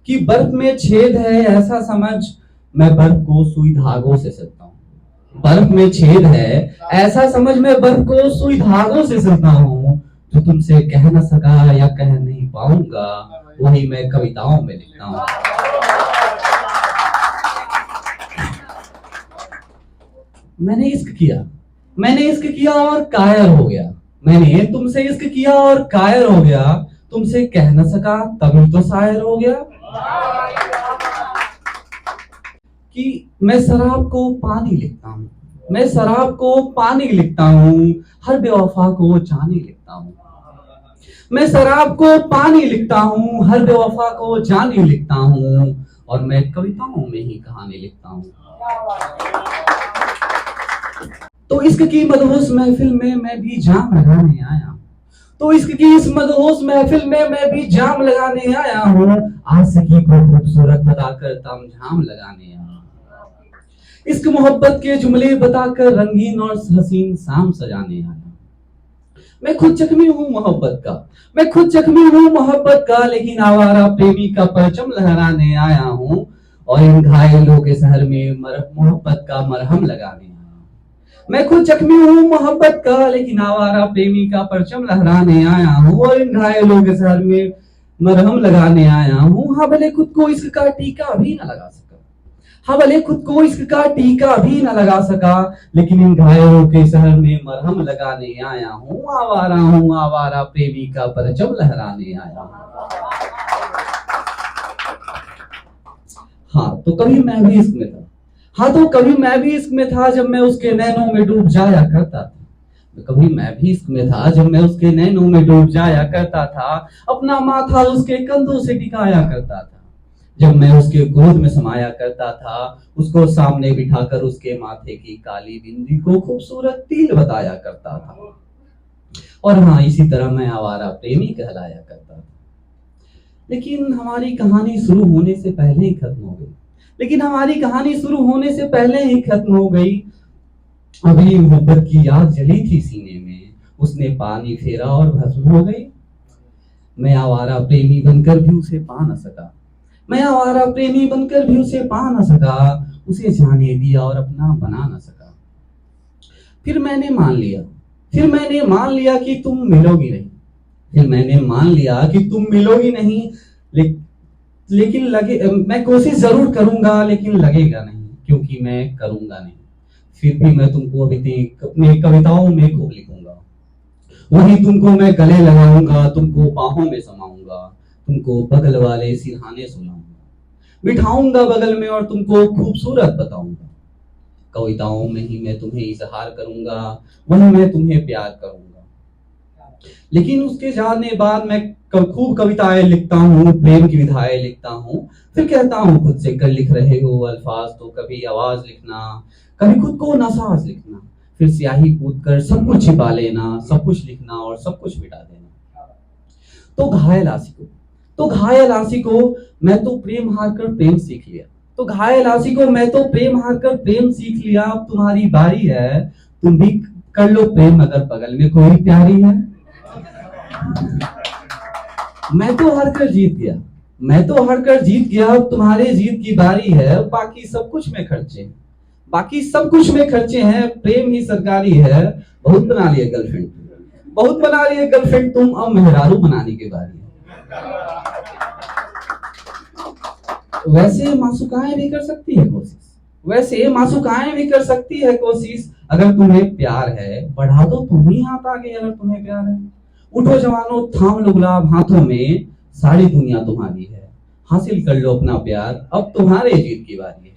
कि बर्फ में छेद है ऐसा समझ, मैं बर्फ को सुई धागों से सिलता हूँ। बर्फ में छेद है ऐसा समझ, मैं बर्फ को सुई धागों से सिलता हूँ। जो तुमसे कह न सका या कह नहीं पाऊंगा, वही मैं कविताओं में लिखता हूँ। मैंने इश्क किया, मैंने इश्क किया और कायर हो गया। मैंने तुमसे इश्क किया और कायर हो गया। तुमसे कह न सका तभी तो शायर हो गया। कि मैं शराब को पानी लिखता हूँ, मैं शराब को पानी लिखता हूँ, हर बेवफा को जाने लिखता हूँ। मैं शराब को पानी लिखता हूँ, हर बेवफा को जाने लिखता हूँ, और मैं कविताओं में ही कहानी लिखता हूँ। तो इश्क की मदहोश महफिल में मैं भी जाम लगाने आया हूँ। तो इश्क की इस मदहोश महफिल में मैं भी जाम लगाने आया हूँ। आशिकी को खूबसूरत बताकर तामझाम लगाने आया हूँ। इश्क मोहब्बत के जुमले बताकर रंगीन और हसीन शाम सजाने आया हूँ। मैं खुद जख्मी हूँ मोहब्बत का, मैं खुद जख्मी हूँ मोहब्बत का, लेकिन आवारा प्रेमी का परचम लहराने आया हूँ। और इन घायलों के शहर में मोहब्बत का मरहम लगाने आया हूँ। मैं खुद जख्मी हूँ मोहब्बत का, लेकिन आवारा प्रेमी का परचम लहराने आया हूँ। और इन घायलों के शहर में मरहम लगाने आया हूँ। हाँ भले खुद को इश्क का टीका भी न लगा सका, हाँ भले खुद को इश्क का टीका भी न लगा सका, लेकिन इन घायलों के शहर में मरहम लगाने आया हूँ। आवारा प्रेमी का परचम लहराने आया हूँ। हाँ तो कभी मैं भी इश्क में था, हाँ तो कभी मैं भी इश्क में था, जब मैं उसके नैनों में डूब जाया करता था। कभी मैं भी इश्क में था, जब मैं उसके नैनों में डूब जाया करता था। अपना माथा उसके कंधों से टिकाया करता था, जब मैं उसके गोद में समाया करता था। उसको सामने बिठाकर उसके माथे की काली बिंदी को खूबसूरत तिल बताया करता था। और हाँ इसी तरह मैं आवारा प्रेमी कहलाया करता था। लेकिन हमारी कहानी शुरू होने से पहले ही खत्म हो गई, लेकिन हमारी कहानी शुरू होने से पहले ही खत्म हो गई। अभी मोहब्बत की आग जली थी सीने में, उसने पानी फेरा और भस्म हो गई। मैं आवारा प्रेमी बनकर भी उसे पा न सका, मैं आवारा प्रेमी बनकर भी उसे पा न सका, उसे जाने दिया और अपना बना न सका। फिर मैंने मान लिया, फिर मैंने मान लिया कि तुम मिलोगी नहीं, फिर मैंने मान लिया कि तुम मिलोगी नहीं। लेकिन लगे, मैं कोशिश जरूर करूंगा लेकिन लगेगा नहीं, क्योंकि मैं करूंगा नहीं। फिर भी मैं तुमको अपनी कविताओं में खूब लिखूंगा, वही तुमको मैं गले लगाऊंगा, तुमको बाहों में समाऊंगा, तुमको बगल वाले सिरहाने सुनाऊंगा, बिठाऊंगा बगल में और तुमको खूबसूरत बताऊंगा। कविताओं में ही मैं तुम्हें इजहार करूंगा, वही मैं तुम्हें प्यार करूंगा। लेकिन उसके जाने बाद मैं खूब कविताएं लिखता हूँ, प्रेम की विधाएं लिखता हूँ। फिर कहता हूँ खुद से, कर लिख रहे हो अल्फाज तो कभी आवाज लिखना, कभी खुद को नासाज लिखना। फिर स्याही कूद कर सब कुछ छिपा लेना, सब कुछ लिखना और सब कुछ मिटा देना। तो घायल आशिकों, तो घायल आशिकों, मैं तो प्रेम हार कर प्रेम सीख लिया। तो घायल आशिकों, मैं तो प्रेम हार कर प्रेम सीख लिया। अब तुम्हारी बारी है, तुम भी कर लो प्रेम, अगर बगल में कोई प्यारी है। मैं तो हार कर जीत गया, मैं तो हार कर जीत गया। अब तुम्हारे जीत की बारी है, बाकी सब कुछ में खर्चे, बाकी सब कुछ में खर्चे हैं। प्रेम ही सरकारी है, बहुत बना लिए गर्लफ्रेंड, बहुत बना लिए गर्लफ्रेंड तुम, अब मेहरारू बनाने की बारी है। वैसे मासूकाएं भी कर सकती है कोशिश, वैसे मासूकाएं भी कर सकती है कोशिश। अगर तुम्हें प्यार है बढ़ा दो तुम ही हाथ आगे, अगर तुम्हें प्यार है। उठो जवानों थाम लो गुलाब हाथों में, सारी दुनिया तुम्हारी है, हासिल कर लो अपना प्यार, अब तुम्हारे जीत की बारी है।